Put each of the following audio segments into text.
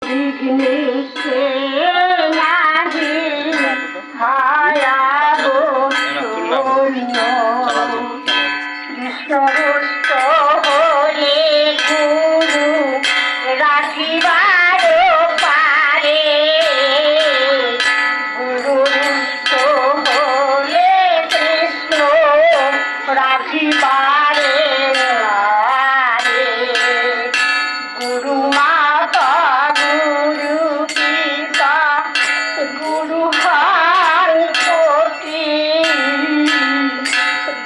বিঘ্নেশে নাহি হায়াব শূন্য কৃষ্ণরুষ্ট হলে গুরু রাখিবার পারে গুরু রুষ্ট হলে কৃষ্ণ রাখিবারে নারে গুরু মাতা গুরু পিতা গুরু হার কোটি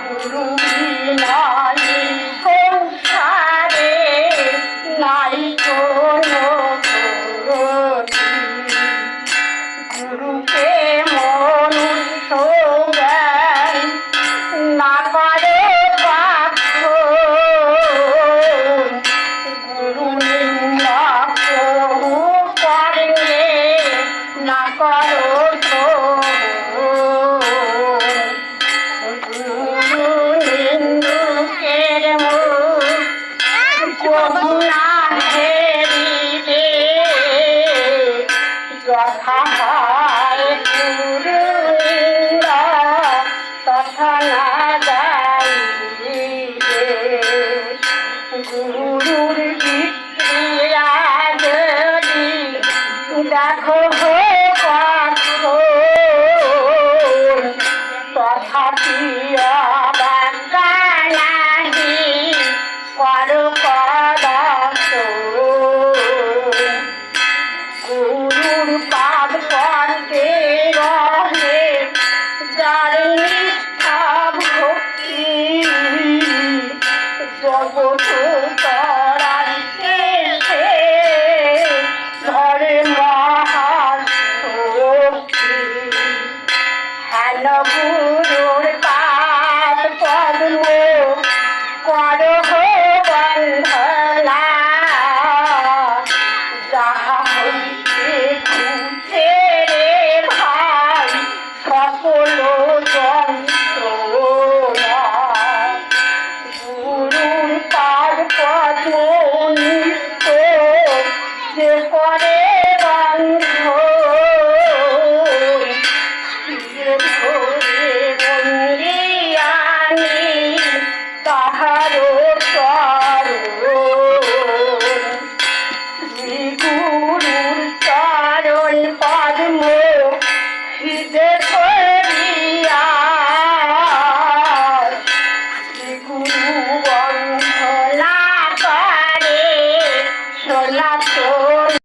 গুরু বিনাই সংসারে নাই কোনো গতি গুরুকে মনুষ্য জ্ঞান না করে পার্থ গুরু নিন্দা প্রভু করলে না করো গুরু নিন্দুকের মুখ কবু না হেরিবে যথা হয় গুরু নিন্দা তথা না যাইবে গুরুর বিক্রিয়া যদি দেখো তথাপি অবাজ্ঞা নাহি করো কদাচরণ গুরুর পাদ পদ্মে রহে যার নিষ্ঠা ভক্তি জগৎ তরাইতে সে ধরে মহাশক্তি হেন গুরুর পাদ পদ্ম করহ বন্ধনা যাহা হইতে